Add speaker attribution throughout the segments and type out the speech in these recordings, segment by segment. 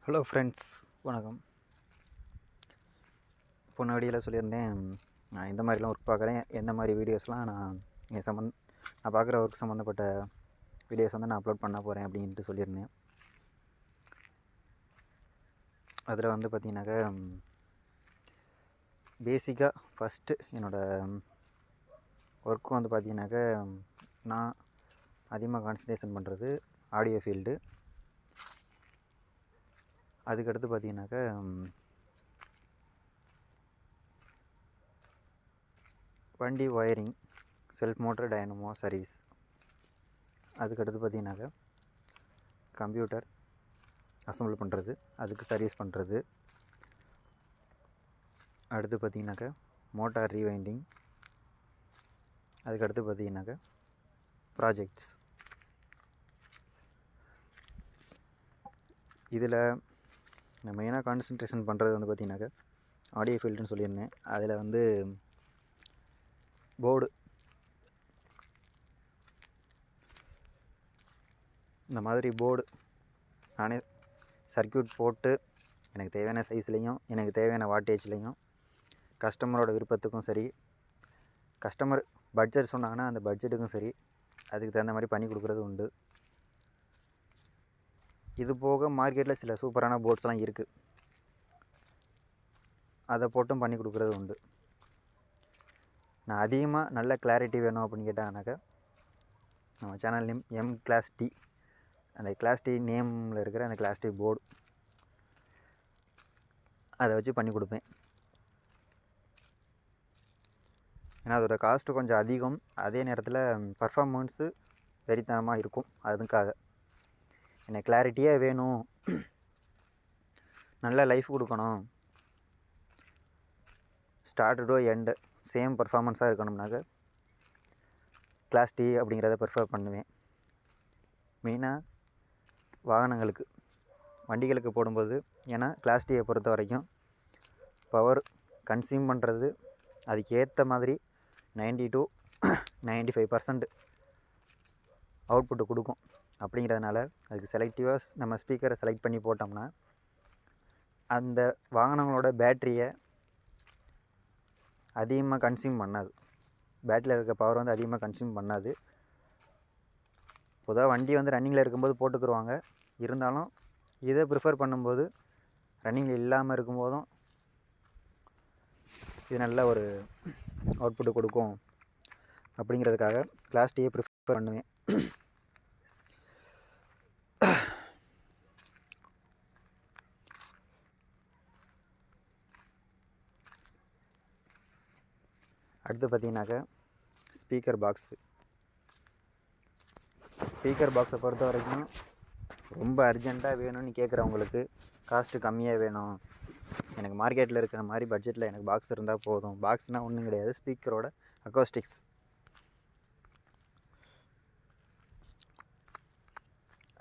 Speaker 1: Hello friends, வணக்கம். போன வீடியோவில் சொல்லியிருந்தேன், நான் எந்த மாதிரிலாம் ஒர்க் பார்க்குறேன், எந்த மாதிரி வீடியோஸ்லாம் நான் பார்க்குற ஒர்க் சம்மந்தப்பட்ட வீடியோஸ் வந்து நான் அப்லோட் பண்ண போகிறேன் அப்படின்ட்டு சொல்லியிருந்தேன். அதில் வந்து பார்த்திங்கனாக்கா பேசிக்காக ஃபஸ்ட்டு என்னோடய ஒர்க்கு வந்து பார்த்திங்கனாக்கா நான் அதிகமாக கான்சன்ட்ரேஷன் பண்ணுறது ஆடியோ ஃபீல்டு. அதுக்கடுத்து பார்த்திங்கனாக்கா வண்டி wiring, self motor dynamo service. அதுக்கடுத்து பார்த்திங்கனாக்கா கம்ப்யூட்டர் அசம்பிள் பண்ணுறது, அதுக்கு சர்வீஸ் பண்ணுறது. அடுத்து பார்த்திங்கனாக்கா மோட்டார் ரீவைண்டிங். அதுக்கடுத்து பார்த்திங்கனாக்கா ப்ராஜெக்ட்ஸ். இதில் நான் மெயினாக கான்சன்ட்ரேஷன் பண்ணுறது வந்து பார்த்திங்கனாக்கா ஆடியோ ஃபீல்டுன்னு சொல்லியிருந்தேன். அதில் வந்து போர்டு, இந்த மாதிரி போர்டு நானே சர்க்யூட் போட்டு எனக்கு தேவையான சைஸ்லேயும் எனக்கு தேவையான வாட்டேஜ்லேயும் கஸ்டமரோட விருப்பத்துக்கும் சரி, கஸ்டமர் பட்ஜெட் சொன்னாங்கன்னா அந்த பட்ஜெட்டுக்கும் சரி அதுக்கு தகுந்த மாதிரி பண்ணி கொடுக்குறது உண்டு. இது போக மார்க்கெட்டில் சில சூப்பரான போர்ட்ஸ்லாம் இருக்குது, அதை போட்டும் பண்ணி கொடுக்குறது உண்டு. நான் அதிகமாக நல்ல கிளாரிட்டி வேணும் அப்படின்னு கேட்டாங்கனாக்கா நம்ம channel name M class D, அந்த கிளாஸ் டி நேமில் இருக்கிற அந்த கிளாஸ் டி போர்டு, அதை வச்சு பண்ணி கொடுப்பேன். ஏன்னா அதோடய காஸ்ட்டு கொஞ்சம் அதிகம், அதே நேரத்தில் பர்ஃபார்மன்ஸு வெறித்தனமாக இருக்கும். அதுக்காக எனக்கு கிளாரிட்டியாக வேணும், நல்ல லைஃப் கொடுக்கணும், ஸ்டார்ட் டு எண்டு சேம் பர்ஃபார்மன்ஸாக இருக்கணும்னாக்க கிளாஸ் டி அப்படிங்கிறத ப்ரிஃபர் பண்ணுவேன். மெயினாக வாகனங்களுக்கு, வண்டிகளுக்கு போடும்போது. ஏன்னா கிளாஸ் டியை பொறுத்த வரைக்கும் பவர் கன்சியூம் பண்ணுறது அதுக்கேற்ற மாதிரி 90 to 95% அவுட்புட்டு கொடுக்கும். அப்படிங்கிறதுனால அதுக்கு செலக்டிவாக நம்ம ஸ்பீக்கரை செலக்ட் பண்ணி போட்டோம்னா அந்த வாகனங்களோட பேட்டரியை அதிகமாக கன்சியூம் பண்ணாது, பேட்டரியில் இருக்க பவர் வந்து அதிகமாக கன்சியூம் பண்ணாது. பொதுவாக வண்டி வந்து ரன்னிங்கில் இருக்கும்போது போட்டுக்குருவாங்க, இருந்தாலும் இதை ப்ரிஃபர் பண்ணும்போது ரன்னிங்கில் இல்லாமல் இருக்கும்போதும் இது நல்ல ஒரு அவுட்புட்டு கொடுக்கும் அப்படிங்கிறதுக்காக கிளாஸ் டியை ப்ரிஃபர் பண்ணுவேன். அடுத்து பார்த்திங்கனாக்கா ஸ்பீக்கர் பாக்ஸு. ஸ்பீக்கர் பாக்ஸை பொறுத்த வரைக்கும் ரொம்ப அர்ஜெண்ட்டாக வேணும்னு கேட்குறவங்களுக்கு, காஸ்ட்டு கம்மியாக வேணும், எனக்கு மார்க்கெட்டில் இருக்கிற மாதிரி பட்ஜெட்டில் எனக்கு பாக்ஸ் இருந்தால் போதும். பாக்ஸ்னால் ஒன்றும் கிடையாது, ஸ்பீக்கரோட அக்கோஸ்டிக்ஸ்.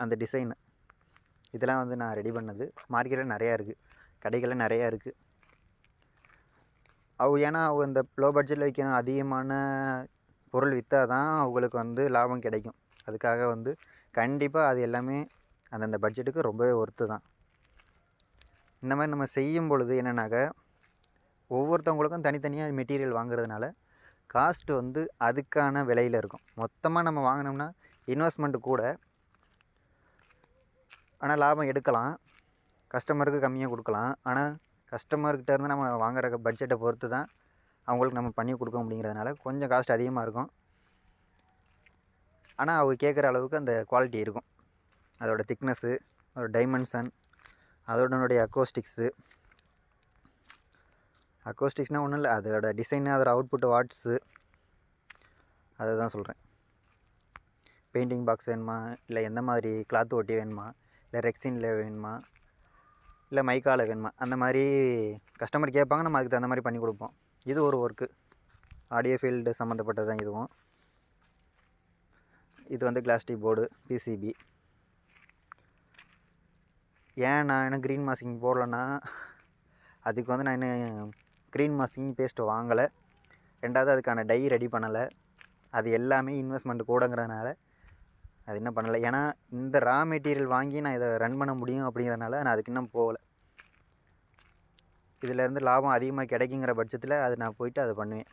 Speaker 1: அந்த டிசைனு இதெல்லாம் வந்து நான் ரெடி பண்ணது. மார்க்கெட்டில் நிறையா இருக்குது, கடைகளில் நிறையா இருக்குது. ஏன்னா அவங்க இந்த லோ பட்ஜெட்டில் வைக்கணும், அதிகமான பொருள் விற்றா தான் அவங்களுக்கு வந்து லாபம் கிடைக்கும். அதுக்காக வந்து கண்டிப்பாக அது எல்லாமே அந்தந்த பட்ஜெட்டுக்கு ரொம்பவே ஒர்த்து தான். இந்த மாதிரி நம்ம செய்யும் பொழுது என்னென்னாக்கா ஒவ்வொருத்தவங்களுக்கும் தனித்தனியாக மெட்டீரியல் வாங்குறதுனால காஸ்ட்டு வந்து அதுக்கான விலையில் இருக்கும். மொத்தமாக நம்ம வாங்கினோம்னா இன்வெஸ்ட்மெண்ட்டு கூட, ஆனால் லாபம் எடுக்கலாம், கஸ்டமருக்கு கம்மியாக கொடுக்கலாம். ஆனால் கஸ்டமர்கிட்ட இருந்து நம்ம வாங்குற பட்ஜெட்டை பொறுத்து தான் அவங்களுக்கு நம்ம பண்ணி கொடுக்க அப்படிங்கிறதுனால கொஞ்சம் காஸ்ட் அதிகமாக இருக்கும். ஆனால் அவங்க கேட்குற அளவுக்கு அந்த குவாலிட்டி இருக்கும். அதோடய திக்னஸ்ஸு, அதோட டைமென்ஷன், அதோடனுடைய அக்கோஸ்டிக்ஸ்னால் ஒன்றும் இல்லை, அதோடய டிசைனு, அதோட அவுட்புட்டு வாட்ஸு, அதை தான் சொல்கிறேன். பெயிண்டிங் பாக்ஸ் வேணுமா, இல்லை எந்த மாதிரி கிளாத் ஒட்டி வேணுமா, இல்லை ரெக்ஸினில் வேணுமா, இல்லை மைக்காவில் வேணுமா, அந்த மாதிரி கஸ்டமர் கேட்பாங்க, நம்ம அதுக்கு தகுந்த மாதிரி பண்ணி கொடுப்போம். இது ஒரு ஒர்க்கு, ஆடியோ ஃபீல்டு சம்மந்தப்பட்டது தான் இதுவும். இது வந்து கிளாஸ் டி போர்டு, பிசிபி. ஏன் நான் என்ன க்ரீன் மாஸ்கிங் போடலன்னா, அதுக்கு வந்து நான் இன்னும் க்ரீன் மாஸ்கிங் பேஸ்ட்டு வாங்கலை. ரெண்டாவது அதுக்கான டை ரெடி பண்ணலை. அது எல்லாமே இன்வெஸ்ட்மெண்ட் கூடங்கிறதுனால அது இன்னும் பண்ணலை. ஏன்னா இந்த ரா மெட்டீரியல் வாங்கி நான் இதை ரன் பண்ண முடியும் அப்படிங்கிறதுனால நான் அதுக்கு இன்னும் போகலை. இதிலேருந்து லாபம் அதிகமாக கிடைக்குங்கிற பட்சத்தில் அது நான் போயிட்டு அதை பண்ணுவேன்.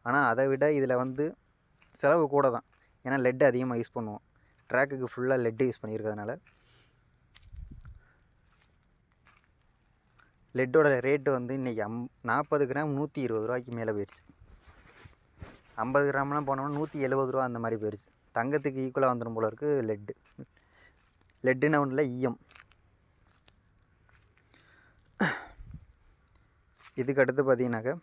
Speaker 1: ஆனால் அதை விட இதில் வந்து செலவு கூட தான். ஏன்னா லெட்டு அதிகமாக யூஸ் பண்ணுவோம். ட்ராக்குக்கு ஃபுல்லாக லெட்டு யூஸ் பண்ணியிருக்கிறதுனால லெட்டோட ரேட்டு வந்து இன்றைக்கி 40 கிராம் 120 ரூபாய்க்கு மேலே போயிடுச்சு. 50 கிராம்லாம் போனோம்னா 170 ரூபா அந்த மாதிரி போயிடுச்சு. தங்கத்துக்கு ஈக்குவலாக வந்துடும் போல இருக்குது லெட்டுன்னு ஒன்றில் ஈயம். இதுக்கு அடுத்து பார்த்தீங்கன்னாக்கா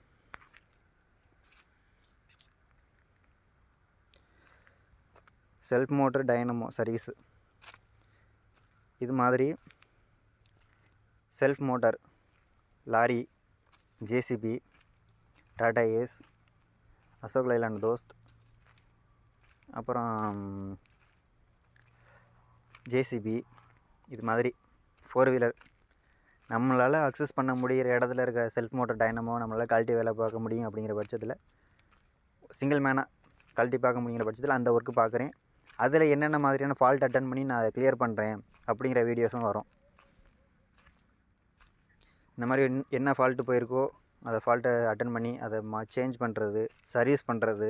Speaker 1: செல்ஃப் மோட்டர் டைனமோ சர்வீஸு. இது மாதிரி self motor lorry, JCB, Tata ace, Ashok Leyland Dost, அப்புறம் ஜேசிபி, இது மாதிரி 4 வீலர் நம்மளால் அக்சஸ் பண்ண முடிகிற இடத்துல இருக்க செல்ஃப் மோட்டர் டைனமோ நம்மளால் கழட்டி வேலை பார்க்க முடியும் அப்படிங்கிற பட்சத்தில் சிங்கிள் மேனாக கழட்டி பார்க்க முடிங்கிற பட்சத்தில் அந்த ஒர்க்கு பார்க்குறேன். அதில் என்னென்ன மாதிரியான ஃபால்ட் அட்டன் பண்ணி நான் அதை கிளியர் பண்ணுறேன் அப்படிங்கிற வீடியோஸும் வரும். இந்த மாதிரி என்ன ஃபால்ட்டு போயிருக்கோ அதை ஃபால்ட்டை அட்டன் பண்ணி அதை சேஞ்ச் பண்ணுறது, சர்வீஸ் பண்ணுறது,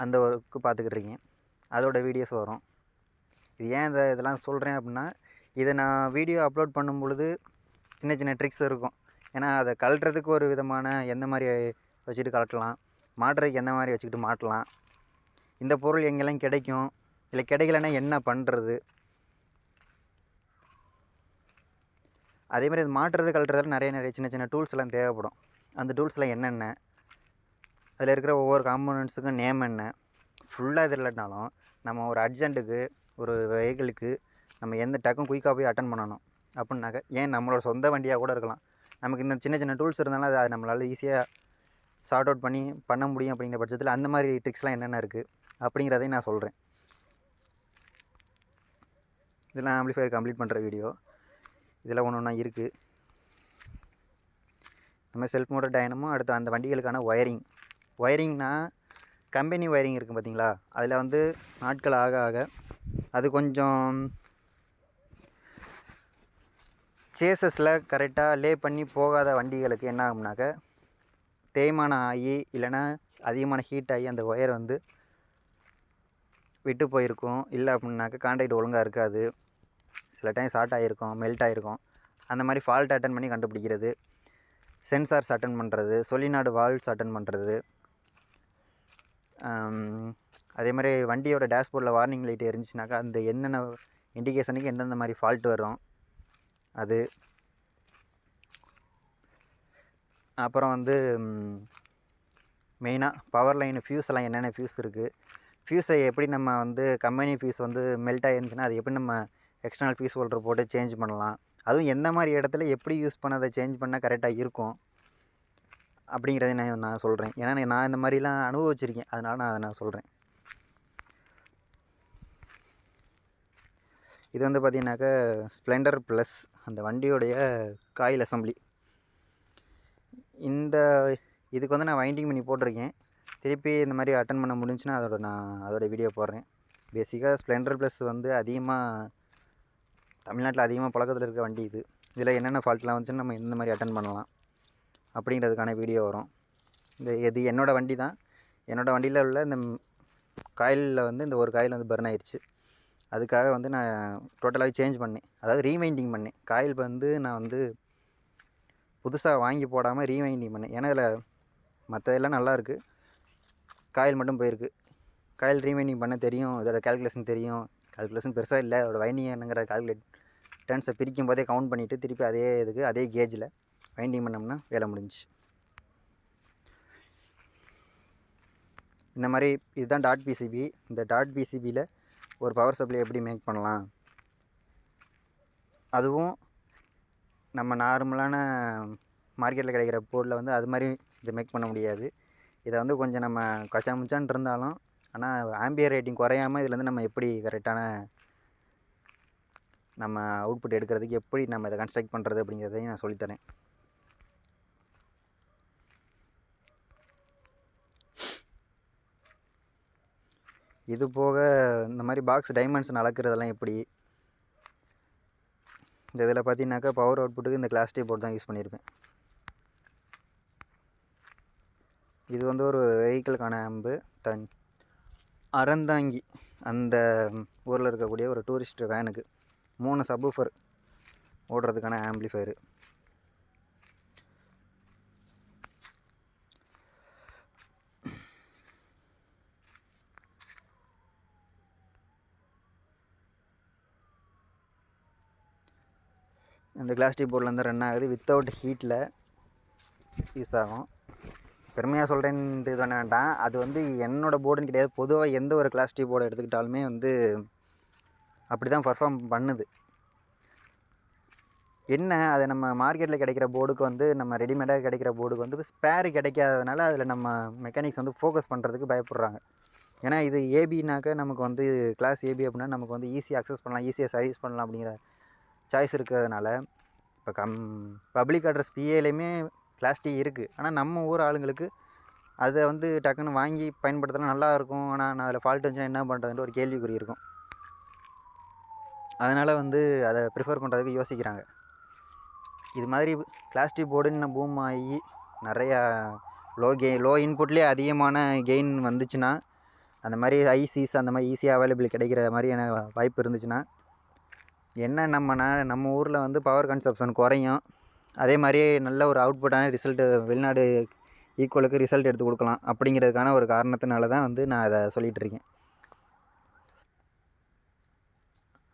Speaker 1: அந்த ஒர்க்கு பார்த்துக்கிட்ருக்கேன். அதோட வீடியோஸ் வரும். இது ஏன் இதெல்லாம் சொல்கிறேன் அப்படின்னா, இதை நான் வீடியோ அப்லோட் பண்ணும் பொழுது சின்ன சின்ன ட்ரிக்ஸ் இருக்கும். ஏன்னா அதை கழட்டுறதுக்கு ஒரு விதமான எந்த மாதிரி வச்சுட்டு கழட்டலாம், மாட்டுறதுக்கு எந்த மாதிரி வச்சுக்கிட்டு மாட்டலாம், இந்த பொருள் எங்கெல்லாம் கிடைக்கும், இல்லை கிடைக்கலன்னா என்ன பண்ணுறது, அதேமாதிரி அது மாட்டுறது கழட்டுறதுல நிறைய சின்ன சின்ன டூல்ஸ் எல்லாம் தேவைப்படும். அந்த டூல்ஸ்லாம் என்னென்ன, அதில் இருக்கிற ஒவ்வொரு காம்போனன்ட்ஸுக்கும் நேம் என்ன, ஃபுல்லாக இது இல்லைனாலும் நம்ம ஒரு அர்ஜென்ட்டுக்கு ஒரு வெஹிக்கிளுக்கு நம்ம எந்த டக்கும் குயிக்காக போய் அட்டன் பண்ணணும் அப்படின்னாக்க, ஏன் நம்மளோட சொந்த வண்டியாக கூட இருக்கலாம், நமக்கு இந்த சின்ன சின்ன டூல்ஸ் இருந்தாலும் அதை நம்மளால் ஈஸியாக சார்ட் அவுட் பண்ண முடியும். அப்படிங்கிற பட்சத்தில் அந்த மாதிரி ட்ரிக்ஸ்லாம் என்னென்ன இருக்குது அப்படிங்கிறதையும் நான் சொல்கிறேன். இதெல்லாம் ஆம்பிளிஃபையர் கம்ப்ளீட் பண்ணுற வீடியோ. இதில் ஒன்று ஒன்றா இருக்குது. நம்ம செல்ஃப் மோட்டர் டைனமோ அடுத்து அந்த வண்டிகளுக்கான ஒயரிங்னா கம்பெனி ஒயரிங் இருக்குது பார்த்தீங்களா, அதில் வந்து நாட்கள் ஆக ஆக அது கொஞ்சம் சேசஸில் கரெக்டாக லே பண்ணி போகாத வண்டிகளுக்கு என்ன ஆகும்னாக்க, தேய்மானம் ஆகி இல்லைன்னா அதிகமான ஹீட் ஆகி அந்த ஒயர் வந்து விட்டு போயிருக்கும். இல்லை அப்படின்னாக்க கான்டாக்ட் ஒழுங்காக இருக்காது, சில டைம் ஷார்ட் ஆகிருக்கும், மெல்ட் ஆகிருக்கும். அந்த மாதிரி ஃபால்ட் அட்டன் பண்ணி கண்டுபிடிக்கிறது, சென்சார்ஸ் அட்டன் பண்ணுறது, சொலினாய்டு வால்வ்ஸ் அட்டன் பண்ணுறது, அதே மாதிரி வண்டியோட டேஷ்போர்டில் வார்னிங் லைட் எரிஞ்சிச்சுனாக்கா அந்த என்னென்ன இண்டிகேஷனுக்கு எந்தெந்த மாதிரி ஃபால்ட் வரும் அது. அப்புறம் வந்து மெயினாக பவர் லைனு ஃபியூஸ் எல்லாம் என்னென்ன ஃபியூஸ் இருக்குது, ஃபியூஸை எப்படி நம்ம வந்து கம்பெனி ஃபியூஸ் வந்து மெல்ட் ஆகிருந்துச்சுன்னா அது எப்படி நம்ம எக்ஸ்டர்னல் ஃபியூஸ் ஹோல்டர் போட்டு சேஞ்ச் பண்ணலாம், அதுவும் எந்த மாதிரி இடத்துல எப்படி யூஸ் பண்ணதை சேஞ்ச் பண்ணால் கரெக்டாக இருக்கும் அப்படிங்கிறத நான் சொல்கிறேன். ஏன்னா நான் இந்த மாதிரிலாம் அனுபவிச்சிருக்கேன், அதனால் நான் அதை சொல்கிறேன். இது வந்து பார்த்திங்கனாக்கா ஸ்ப்ளெண்டர் ப்ளஸ் அந்த வண்டியோடைய காயில் அசம்பிளி. இதுக்கு வந்து நான் வைண்டிங் பண்ணி போட்டிருக்கேன். திருப்பி இந்த மாதிரி அட்டன் பண்ண முடிஞ்சுன்னா அதோட வீடியோ போடுறேன். பேசிக்காக ஸ்ப்ளெண்டர் ப்ளஸ் வந்து அதிகமாக தமிழ்நாட்டில் அதிகமாக பழக்கத்தில் இருக்க வண்டி இது. இதில் என்னென்ன ஃபால்ட்லாம் வந்துச்சுன்னு நம்ம இந்த மாதிரி அட்டன் பண்ணலாம் அப்படிங்கிறதுக்கான வீடியோ வரும். இது என்னோடய வண்டி தான். என்னோடய வண்டியில் உள்ள இந்த காயிலில் வந்து இந்த ஒரு காயில் வந்து பர்ன் ஆயிடுச்சு. அதுக்காக வந்து நான் டோட்டலாகவே சேஞ்ச் பண்ணேன், அதாவது ரீவைண்டிங் பண்ணேன். காயில் வந்து நான் வந்து புதுசாக வாங்கி போடாமல் ரீவைண்டிங் பண்ணேன். ஏன்னா இதில் மற்றதெல்லாம் நல்லாயிருக்கு, காயில் மட்டும் போயிருக்கு. காயில் ரீவைண்டிங் பண்ண தெரியும், இதோட கால்குலேஷன் தெரியும். கால்குலேஷன் பெருசாக இல்லை, அதோட வைண்டிங் என்னங்கிற டர்ன்ஸை பிரிக்கும் போதே கவுண்ட் பண்ணிவிட்டு திருப்பி அதே கேஜில் வைண்டிங் பண்ணோம்னா வேலை முடிஞ்சிச்சு. இந்த மாதிரி இதுதான் டாட் பிசிபி. இந்த டாட் பிசிபியில் ஒரு பவர் சப்ளை எப்படி மேக் பண்ணலாம், அதுவும் நம்ம நார்மலான மார்க்கெட்டில் கிடைக்கிற போர்டில் வந்து அது மாதிரி இதை மேக் பண்ண முடியாது. இதை வந்து கொஞ்சம் நம்ம கச்சாமுச்சான் இருந்தாலும், ஆனால் ஆம்பியர் ரேட்டிங் குறையாமல் இதுலேருந்து நம்ம எப்படி கரெக்டான நம்ம அவுட்புட் எடுக்கிறதுக்கு எப்படி நம்ம இதை கன்ஸ்ட்ரக்ட் பண்ணுறது அப்படிங்கிறதையும் நான் சொல்லித்தரேன். இது போக இந்த மாதிரி பாக்ஸ் டைமென்ஷன் அளக்கிறதெல்லாம் எப்படி, இந்த இதில் பார்த்தீங்கன்னாக்கா பவர் அவுட்புட்டுக்கு இந்த கிளாஸ் டீ போர்டு தான் யூஸ் பண்ணியிருப்பேன். இது வந்து ஒரு வெஹிக்கிளுக்கான ஆம்பு. அறந்தாங்கி அந்த ஊரில் இருக்கக்கூடிய ஒரு டூரிஸ்ட் வேனுக்கு 3 சப்வூஃபர் ஓடுறதுக்கான ஆம்பிளிஃபயரு. இந்த கிளாஸ் டீ போர்ட்லேருந்து ரன் ஆகுது. வித்தவுட் ஹீட்டில் யூஸ் ஆகும். பெருமையாக சொல்கிறேன்ட்டு இது பண்ண வேண்டாம், அது வந்து என்னோடய போர்டுன்னு கிடையாது. பொதுவாக எந்த ஒரு கிளாஸ் டீ போர்டை எடுத்துக்கிட்டாலுமே வந்து அப்படி தான் பர்ஃபார்ம் பண்ணுது. என்ன அது நம்ம மார்க்கெட்டில் கிடைக்கிற போர்டுக்கு வந்து நம்ம ரெடிமேடாக கிடைக்கிற போர்டுக்கு வந்து ஸ்பேரு கிடைக்காததுனால அதில் நம்ம மெக்கானிக்ஸ் வந்து ஃபோக்கஸ் பண்ணுறதுக்கு பயப்படுறாங்க. ஏன்னா இது ஏபினாக்க நமக்கு வந்து கிளாஸ் ஏபி அப்படின்னா நமக்கு வந்து ஈஸியாக அக்சஸ் பண்ணலாம், ஈஸியாக சர்வீஸ் பண்ணலாம் அப்படிங்கிற சாய்ஸ் இருக்கிறதுனால இப்போ பப்ளிக் அட்ரஸ் பிஏலையுமே கிளாஸ் டீ இருக்குது. ஆனால் நம்ம ஊர் ஆளுங்களுக்கு அதை வந்து டக்குன்னு வாங்கி பயன்படுத்தினா நல்லாயிருக்கும். ஆனால் நான் அதில் ஃபால்ட் இருந்துச்சுன்னா என்ன பண்ணுறதுன்ட்டு ஒரு கேள்விக்குறி இருக்கும். அதனால் வந்து அதை ப்ரிஃபர் பண்ணுறதுக்கு யோசிக்கிறாங்க. இது மாதிரி கிளாஸ் டீ போர்டுன்னு பூம் ஆகி நிறையா லோ இன்புட்லேயே அதிகமான கெயின் வந்துச்சுன்னா, அந்த மாதிரி ஐசிஸ் அந்த மாதிரி ஈஸியாக அவைலபிள் கிடைக்கிற மாதிரியான வாய்ப்பு இருந்துச்சுன்னா, என்ன நம்ம ஊரில் வந்து பவர் கன்சப்ஷன் குறையும். அதே மாதிரியே நல்ல ஒரு அவுட்புட்டான ரிசல்ட்டு வெளிநாடு ஈக்குவலுக்கு ரிசல்ட் எடுத்து கொடுக்கலாம். அப்படிங்கிறதுக்கான ஒரு காரணத்தினால தான் வந்து நான் அதை சொல்லிகிட்ருக்கேன்.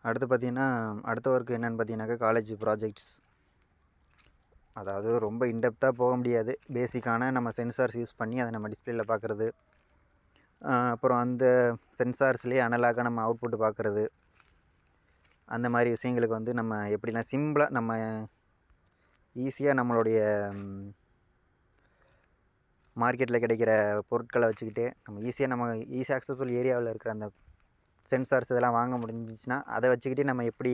Speaker 1: அடுத்து பார்த்திங்கன்னா அடுத்த ஒர்க்கு என்னென்னு பார்த்தீங்கன்னாக்கா காலேஜ் ப்ராஜெக்ட்ஸ். அதாவது ரொம்ப இன்டெப்த்தாக போக முடியாது. பேசிக்கான நம்ம சென்சார்ஸ் யூஸ் பண்ணி அதை நம்ம டிஸ்பிளேயில் பார்க்குறது, அப்புறம் அந்த சென்சார்ஸ்லேயே அனலாக நம்ம அவுட்புட்டு பார்க்குறது, அந்த மாதிரி விஷயங்களுக்கு வந்து நம்ம எப்படின்னா சிம்பிளாக நம்ம ஈஸியாக நம்மளுடைய மார்க்கெட்டில் கிடைக்கிற பொருட்களை வச்சுக்கிட்டு நம்ம ஈஸியாக அக்சஸபிள் ஏரியாவில் இருக்கிற அந்த சென்சார்ஸ் இதெல்லாம் வாங்க முடிஞ்சிச்சுன்னா அதை வச்சுக்கிட்டே நம்ம எப்படி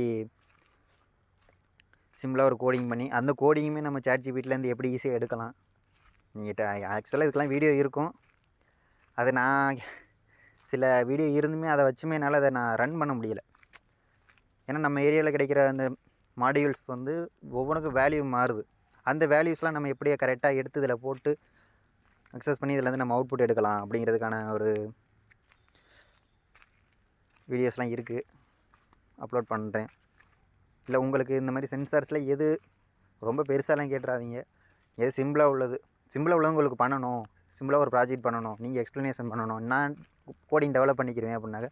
Speaker 1: சிம்பிளாக ஒரு கோடிங் பண்ணி அந்த கோடிங்குமே நம்ம ChatGPTலேருந்து எப்படி ஈஸியாக எடுக்கலாம். நீங்கள் ஆக்சுவலாக இதுக்கெல்லாம் வீடியோ இருக்கும். அதை நான் சில வீடியோ இருந்துமே அதை வச்சுமே என்னால் அதை நான் ரன் பண்ண முடியலை. ஏன்னா நம்ம ஏரியாவில் கிடைக்கிற அந்த மாடியூல்ஸ் வந்து ஒவ்வொன்றுக்கும் வேல்யூ மாறுது. அந்த வேல்யூஸ்லாம் நம்ம எப்படியே கரெக்டாக எடுத்து இதில் போட்டு அக்சஸ் பண்ணி இதில் வந்து நம்ம அவுட்புட் எடுக்கலாம் அப்படிங்கிறதுக்கான ஒரு வீடியோஸ்லாம் இருக்குது, அப்லோட் பண்ணுறேன். இல்லை உங்களுக்கு இந்த மாதிரி சென்சார்ஸில் எது ரொம்ப பெருசாலாம் கேட்டுறாதீங்க, எது சிம்பிளாக உள்ளது உங்களுக்கு பண்ணணும், சிம்பிளாக ஒரு ப்ராஜெக்ட் பண்ணணும், நீங்கள் எக்ஸ்ப்ளனேஷன் பண்ணணும், நான் கோடிங் டெவலப் பண்ணிக்கிறேன் அப்படின்னாக்க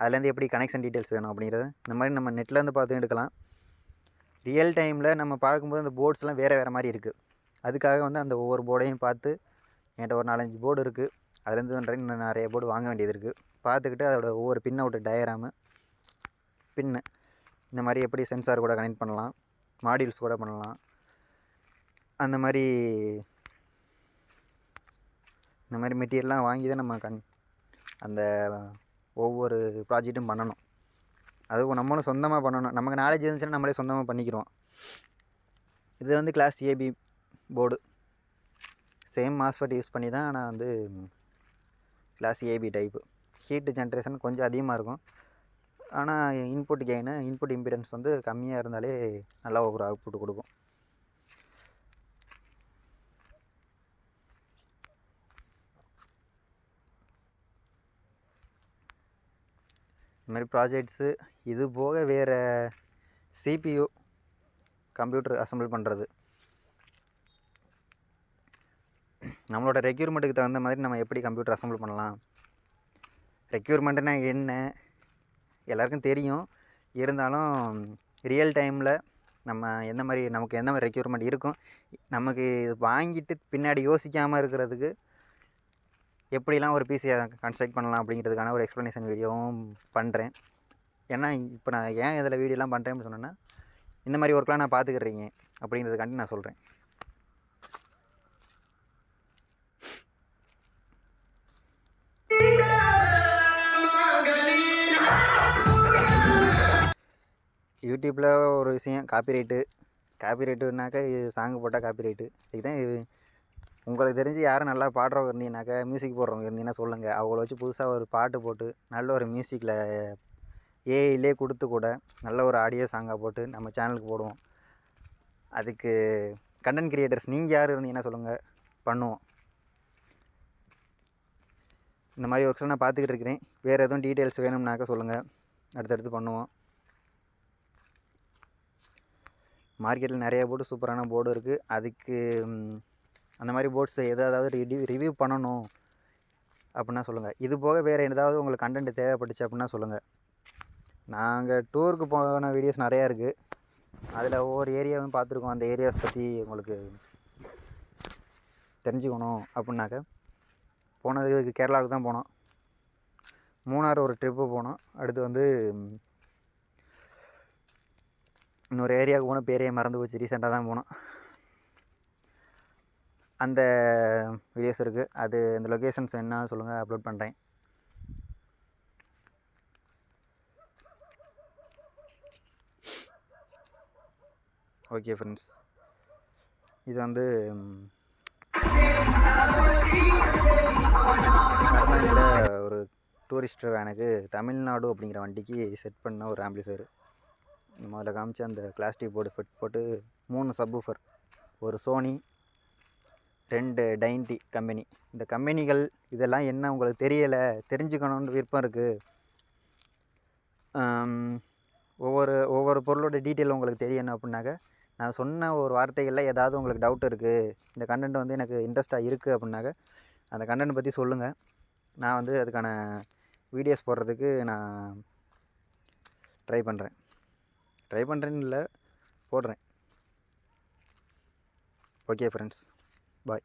Speaker 1: அதுலேருந்து எப்படி கனெக்ஷன் டீட்டெயில்ஸ் வேணும் அப்படிங்கிறது இந்த மாதிரி நம்ம நெட்லேருந்து பார்த்து எடுக்கலாம். ரியல் டைமில் நம்ம பார்க்கும்போது அந்த போர்ட்ஸ்லாம் வேறு மாதிரி இருக்குது. அதுக்காக வந்து அந்த ஒவ்வொரு போர்டையும் பார்த்து என்கிட்ட ஒரு 4-5 போர்டு இருக்குது. அதுலேருந்து இன்னும் நிறைய போர்டு வாங்க வேண்டியது இருக்குது. பார்த்துக்கிட்டு அதோட ஒவ்வொரு பின் அவுட் டயக்ராமு பின்னு இந்த மாதிரி எப்படி சென்சார் கூட கனெக்ட் பண்ணலாம், மாடியூல்ஸ் கூட பண்ணலாம், அந்த மாதிரி இந்த மாதிரி மெட்டீரியல்லாம் வாங்கி தான் நம்ம அந்த ஒவ்வொரு ப்ராஜெக்ட்டும் பண்ணணும். அதுவும் நம்மளும் சொந்தமாக பண்ணணும். நமக்கு நாலேஜ் இருந்துச்சுன்னா நம்மளே சொந்தமாக பண்ணிக்கிறோம். இது வந்து class AB board same MOSFET use பண்ணி தான் நான் வந்து class AB type. Heat generation கொஞ்சம் அதிகமாக இருக்கும். ஆனால் இன்புட் இம்பிடன்ஸ் வந்து கம்மியாக இருந்தாலே நல்லா ஒரு அவுட்புட் கொடுக்கும். இந்த மாதிரி ப்ராஜெக்ட்ஸு இது போக வேறு CPU கம்ப்யூட்டர் அசம்பிள் பண்ணுறது, நம்மளோட ரெக்யூர்மெண்ட்டுக்கு தகுந்த மாதிரி நம்ம எப்படி கம்ப்யூட்டர் அசம்பிள் பண்ணலாம். ரெக்யூர்மெண்ட்டுனா என்ன எல்லாருக்கும் தெரியும். இருந்தாலும் ரியல் டைமில் நம்ம நமக்கு எந்த மாதிரி ரெக்யூர்மெண்ட் இருக்கும், நமக்கு வாங்கிட்டு பின்னாடி யோசிக்காமல் இருக்கிறதுக்கு எப்படிலாம் ஒரு பிசியை கன்ஸ்ட்ரக்ட் பண்ணலாம் அப்படிங்கிறதுக்கான ஒரு எக்ஸ்ப்ளனேஷன் வீடியோவும் பண்ணுறேன். ஏன்னா இப்போ நான் ஏன் இதில் வீடியோலாம் பண்ணுறேன்னு சொன்னேன்னா, இந்த மாதிரி ஒர்க்லாம் நான் பார்த்துக்கிறீங்க அப்படிங்கிறதுக்காண்டி நான் சொல்கிறேன். யூடியூப்பில் ஒரு விஷயம் காப்பிரைட்டுனாக்கா சாங்கு போட்டால் காப்பிரைட்டு. இதுதான் உங்களுக்கு தெரிஞ்சு யாரும் நல்லா பாடுறவங்க இருந்தீங்கன்னாக்கா, மியூசிக் போடுறவங்க இருந்தீங்கன்னா சொல்லுங்கள். அவங்கள வச்சு புதுசாக ஒரு பாட்டு போட்டு நல்ல ஒரு மியூசிக்கில் ஏஐலே கொடுத்து கூட நல்ல ஒரு ஆடியோ சாங்காக போட்டு நம்ம சேனலுக்கு போடுவோம். அதுக்கு கண்டென்ட் கிரியேட்டர்ஸ் நீங்கள் யார் இருந்தீங்கன்னா சொல்லுங்கள், பண்ணுவோம். இந்த மாதிரி ஒர்க்ஸ்லாம் நான் பார்த்துக்கிட்டு இருக்கிறேன். வேறு எதுவும் டீட்டெயில்ஸ் வேணும்னாக்கா சொல்லுங்கள், அடுத்தடுத்து பண்ணுவோம். மார்க்கெட்டில் நிறைய போர்டு, சூப்பரான போர்டு இருக்குது. அதுக்கு அந்த மாதிரி போர்ட்ஸ் எதாவது ரிவ்யூ பண்ணணும் அப்படின்னா சொல்லுங்கள். இது போக வேறு ஏதாவது உங்களுக்கு கண்டென்ட் தேவைப்பட்டுச்சு அப்படின்னா சொல்லுங்கள். நாங்கள் டூருக்கு போன வீடியோஸ் நிறையா இருக்குது. அதில் ஒவ்வொரு ஏரியாவும் பார்த்துருக்கோம். அந்த ஏரியாஸ் பற்றி உங்களுக்கு தெரிஞ்சுக்கணும் அப்படின்னாக்க, போனது கேரளாவுக்கு தான் போனோம். மூணார் ஒரு ட்ரிப்பு போனோம். அடுத்து வந்து இன்னொரு ஏரியாவுக்கு போனோம், பேரையே மறந்து போச்சு, ரீசெண்டாக தான் போனோம். அந்த வீடியோஸ் இருக்குது. அது அந்த லொக்கேஷன்ஸ் என்ன சொல்லுங்கள், அப்லோட் பண்ணுறேன். ஓகே ஃப்ரெண்ட்ஸ், இது வந்து ஒரு டூரிஸ்ட் வேனுக்கு தமிழ்நாடு அப்படிங்கிற வண்டிக்கு செட் பண்ண ஒரு ஆம்பிளிஃபையர். முதல்ல காமிச்ச அந்த பிளாஸ்டிக் போர்டு ஃபிட் போட்டு 3 சப்வூஃபர், ஒரு சோனி, 2 டைன்டி கம்பெனி. இந்த கம்பெனிகள் இதெல்லாம் என்ன உங்களுக்கு தெரியலை, தெரிஞ்சுக்கணுன்னு விருப்பம் இருக்குது, ஒவ்வொரு பொருளோட டீட்டெயில் உங்களுக்கு தெரியணும் அப்படின்னாக்க, நான் சொன்ன ஒரு வார்த்தைகளில் ஏதாவது உங்களுக்கு டவுட் இருக்குது, இந்த கண்டென்ட் வந்து எனக்கு இன்ட்ரெஸ்ட்டாக இருக்குது அப்படின்னாக்க அந்த கண்டென்ட் பற்றி சொல்லுங்கள். நான் வந்து அதுக்கான வீடியோஸ் போடுறதுக்கு நான் ட்ரை பண்ணுறேன்னு இல்லை, போடுறேன். ஓகே ஃப்ரெண்ட்ஸ், பாய்.